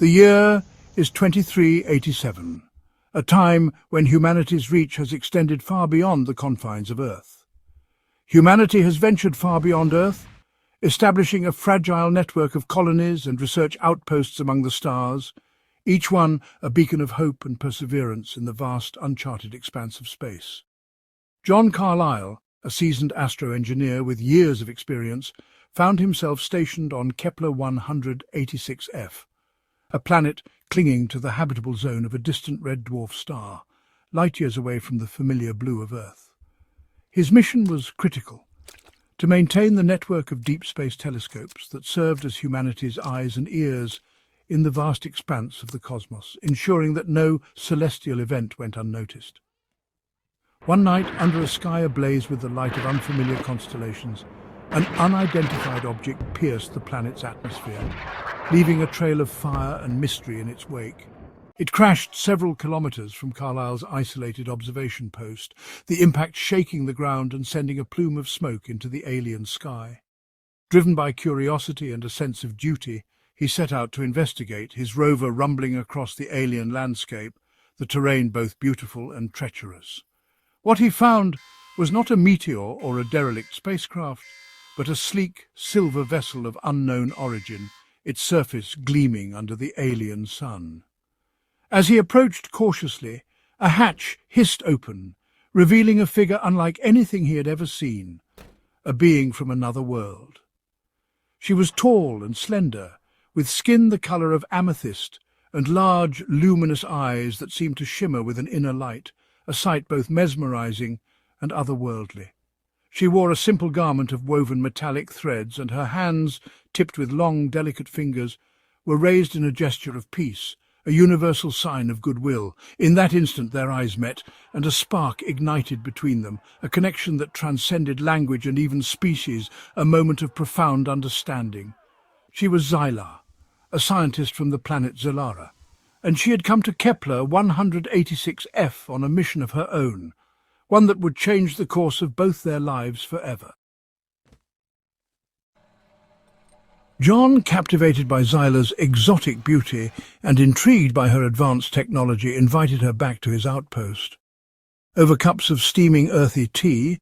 The year is 2387, a time when humanity's reach has extended far beyond the confines of Earth. Humanity has ventured far beyond Earth, establishing a fragile network of colonies and research outposts among the stars, each one a beacon of hope and perseverance in the vast, uncharted expanse of space. John Carlyle, a seasoned astro-engineer with years of experience, found himself stationed on Kepler 186f, a planet clinging to the habitable zone of a distant red dwarf star, light years away from the familiar blue of Earth. His mission was critical: to maintain the network of deep space telescopes that served as humanity's eyes and ears in the vast expanse of the cosmos, ensuring that no celestial event went unnoticed. One night, under a sky ablaze with the light of unfamiliar constellations, an unidentified object pierced the planet's atmosphere, leaving a trail of fire and mystery in its wake. It crashed several kilometers from Carlyle's isolated observation post, the impact shaking the ground and sending a plume of smoke into the alien sky. Driven by curiosity and a sense of duty, he set out to investigate, his rover rumbling across the alien landscape, the terrain both beautiful and treacherous. What he found was not a meteor or a derelict spacecraft, but a sleek, silver vessel of unknown origin, its surface gleaming under the alien sun. As he approached cautiously, a hatch hissed open, revealing a figure unlike anything he had ever seen, a being from another world. She was tall and slender, with skin the colour of amethyst and large, luminous eyes that seemed to shimmer with an inner light, a sight both mesmerizing and otherworldly. She wore a simple garment of woven metallic threads, and her hands, tipped with long, delicate fingers, were raised in a gesture of peace, a universal sign of goodwill. In that instant their eyes met, and a spark ignited between them, a connection that transcended language and even species, a moment of profound understanding. She was Xelara, a scientist from the planet Xelara, and she had come to Kepler 186f on a mission of her own, one that would change the course of both their lives forever. John, captivated by Xelara's exotic beauty and intrigued by her advanced technology, invited her back to his outpost. Over cups of steaming earthy tea,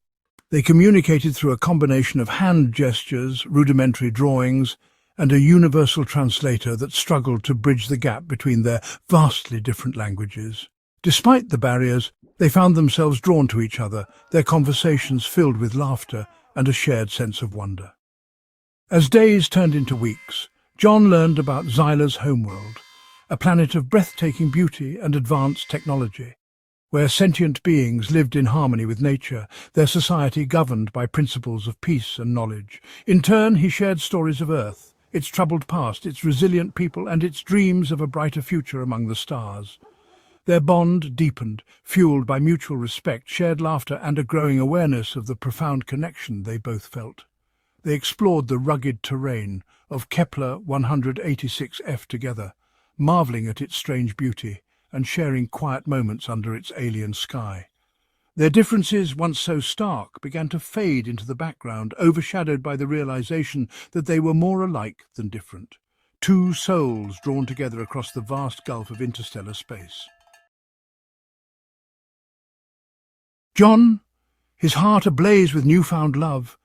they communicated through a combination of hand gestures, rudimentary drawings, and a universal translator that struggled to bridge the gap between their vastly different languages. Despite the barriers, they found themselves drawn to each other, their conversations filled with laughter and a shared sense of wonder. As days turned into weeks, John learned about Xelara's homeworld, a planet of breathtaking beauty and advanced technology, where sentient beings lived in harmony with nature, their society governed by principles of peace and knowledge. In turn, he shared stories of Earth, its troubled past, its resilient people, and its dreams of a brighter future among the stars. Their bond deepened, fueled by mutual respect, shared laughter, and a growing awareness of the profound connection they both felt. They explored the rugged terrain of Kepler 186f together, marvelling at its strange beauty and sharing quiet moments under its alien sky. Their differences, once so stark, began to fade into the background, overshadowed by the realization that they were more alike than different, two souls drawn together across the vast gulf of interstellar space. John, his heart ablaze with newfound love,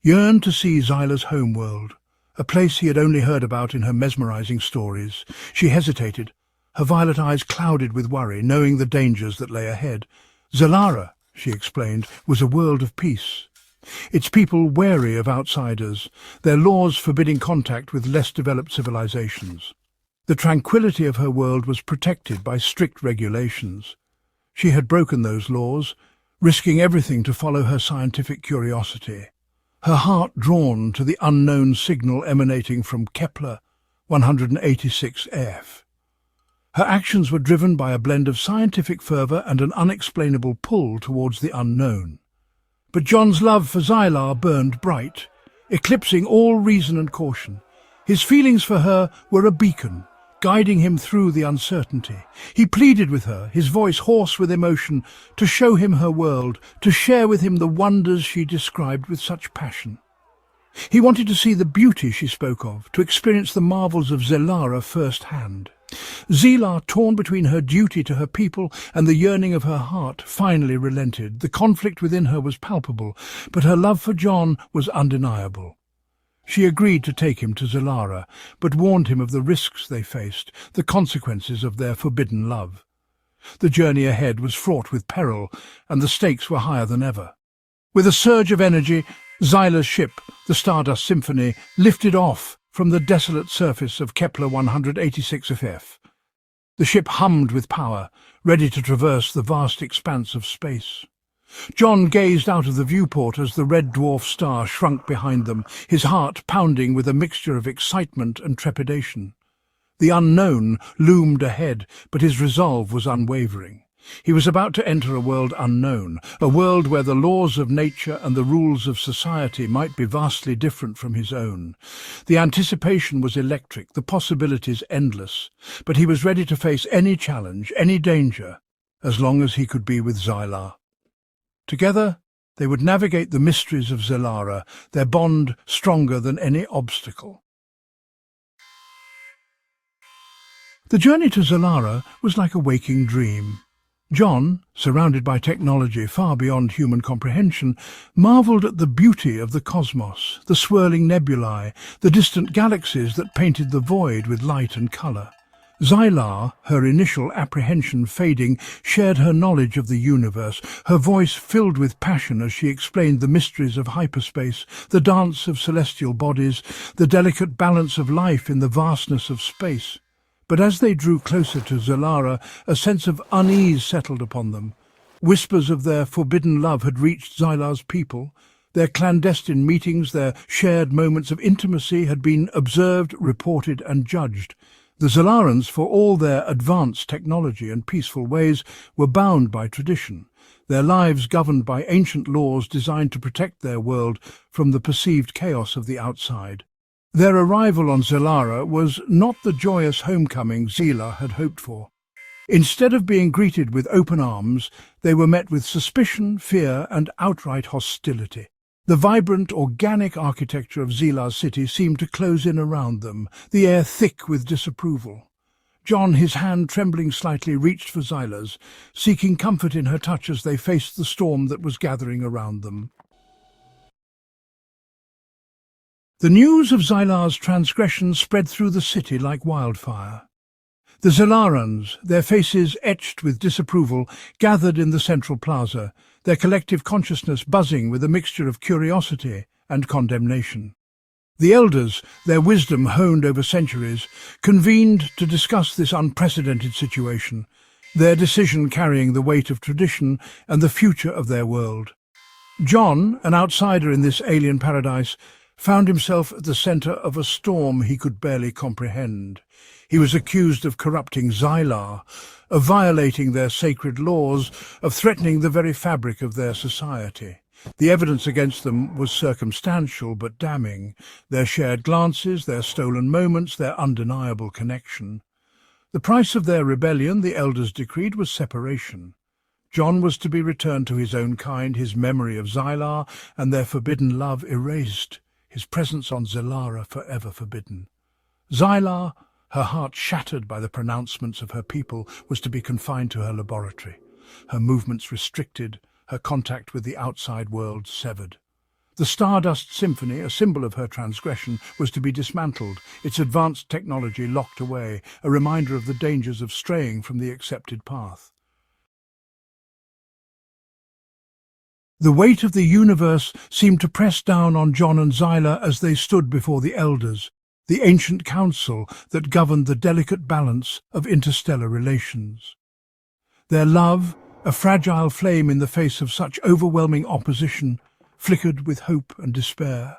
yearned to see Xelara's homeworld, a place he had only heard about in her mesmerizing stories. She hesitated, her violet eyes clouded with worry, knowing the dangers that lay ahead. Xelara, she explained, was a world of peace. Its people wary of outsiders, their laws forbidding contact with less developed civilizations. The tranquility of her world was protected by strict regulations. She had broken those laws, risking everything to follow her scientific curiosity, her heart drawn to the unknown signal emanating from Kepler 186f. Her actions were driven by a blend of scientific fervour and an unexplainable pull towards the unknown. But John's love for Xelara burned bright, eclipsing all reason and caution. His feelings for her were a beacon, guiding him through the uncertainty. He pleaded with her, his voice hoarse with emotion, to show him her world, to share with him the wonders she described with such passion. He wanted to see the beauty she spoke of, to experience the marvels of Xelara firsthand. Xelara, torn between her duty to her people and the yearning of her heart, finally relented. The conflict within her was palpable, but her love for John was undeniable. She agreed to take him to Xelara, but warned him of the risks they faced, the consequences of their forbidden love. The journey ahead was fraught with peril, and the stakes were higher than ever. With a surge of energy, Xyla's ship, the Stardust Symphony, lifted off from the desolate surface of Kepler 186f. The ship hummed with power, ready to traverse the vast expanse of space. John gazed out of the viewport as the red dwarf star shrunk behind them, his heart pounding with a mixture of excitement and trepidation. The unknown loomed ahead, but his resolve was unwavering. He was about to enter a world unknown, a world where the laws of nature and the rules of society might be vastly different from his own. The anticipation was electric, the possibilities endless, but he was ready to face any challenge, any danger, as long as he could be with Xylara. Together, they would navigate the mysteries of Xelara, their bond stronger than any obstacle. The journey to Xelara was like a waking dream. John, surrounded by technology far beyond human comprehension, marvelled at the beauty of the cosmos, the swirling nebulae, the distant galaxies that painted the void with light and colour. Xylara, her initial apprehension fading, shared her knowledge of the universe, her voice filled with passion as she explained the mysteries of hyperspace, the dance of celestial bodies, the delicate balance of life in the vastness of space. But as they drew closer to Xelara, a sense of unease settled upon them. Whispers of their forbidden love had reached Xylara's people. Their clandestine meetings, their shared moments of intimacy had been observed, reported and judged. The Xelarans, for all their advanced technology and peaceful ways, were bound by tradition, their lives governed by ancient laws designed to protect their world from the perceived chaos of the outside. Their arrival on Xelara was not the joyous homecoming Xela had hoped for. Instead of being greeted with open arms, they were met with suspicion, fear, and outright hostility. The vibrant, organic architecture of Xela's city seemed to close in around them, the air thick with disapproval. John, his hand trembling slightly, reached for Xyla's, seeking comfort in her touch as they faced the storm that was gathering around them. The news of Xyla's transgression spread through the city like wildfire. The Xelarans, their faces etched with disapproval, gathered in the central plaza, their collective consciousness buzzing with a mixture of curiosity and condemnation. The elders, their wisdom honed over centuries, convened to discuss this unprecedented situation, their decision carrying the weight of tradition and the future of their world. John, an outsider in this alien paradise, found himself at the centre of a storm he could barely comprehend. He was accused of corrupting Xylara, of violating their sacred laws, of threatening the very fabric of their society. The evidence against them was circumstantial but damning, their shared glances, their stolen moments, their undeniable connection. The price of their rebellion, the elders decreed, was separation. John was to be returned to his own kind, his memory of Xylara and their forbidden love erased, his presence on Xelara forever forbidden. Xylara, her heart shattered by the pronouncements of her people, was to be confined to her laboratory, her movements restricted, her contact with the outside world severed. The Stardust Symphony, a symbol of her transgression, was to be dismantled, its advanced technology locked away, a reminder of the dangers of straying from the accepted path. The weight of the universe seemed to press down on John and Xyla as they stood before the elders, the ancient council that governed the delicate balance of interstellar relations. Their love, a fragile flame in the face of such overwhelming opposition, flickered with hope and despair.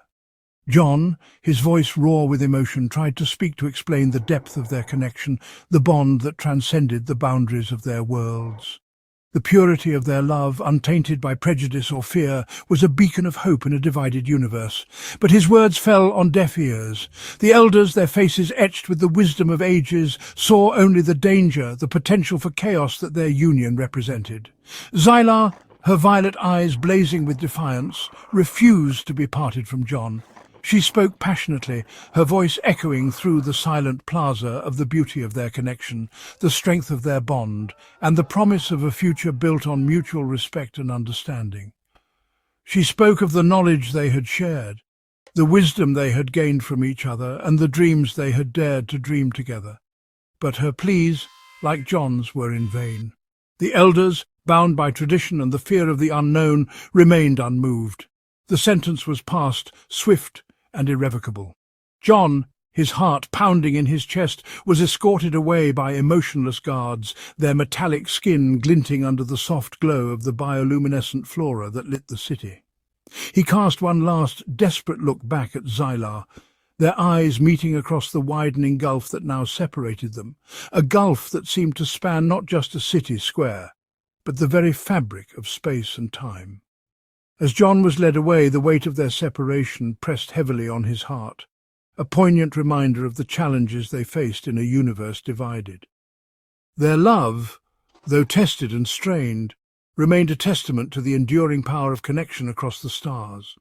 John, his voice raw with emotion, tried to speak to explain the depth of their connection, the bond that transcended the boundaries of their worlds. The purity of their love, untainted by prejudice or fear, was a beacon of hope in a divided universe. But his words fell on deaf ears. The elders, their faces etched with the wisdom of ages, saw only the danger, the potential for chaos that their union represented. Xylara, her violet eyes blazing with defiance, refused to be parted from John. She spoke passionately, her voice echoing through the silent plaza of the beauty of their connection, the strength of their bond, and the promise of a future built on mutual respect and understanding. She spoke of the knowledge they had shared, the wisdom they had gained from each other, and the dreams they had dared to dream together. But her pleas, like John's, were in vain. The elders, bound by tradition and the fear of the unknown, remained unmoved. The sentence was passed, swift and irrevocable. John, his heart pounding in his chest, was escorted away by emotionless guards, their metallic skin glinting under the soft glow of the bioluminescent flora that lit the city. He cast one last, desperate look back at Xelara, their eyes meeting across the widening gulf that now separated them, a gulf that seemed to span not just a city square, but the very fabric of space and time. As John was led away, the weight of their separation pressed heavily on his heart, a poignant reminder of the challenges they faced in a universe divided. Their love, though tested and strained, remained a testament to the enduring power of connection across the stars.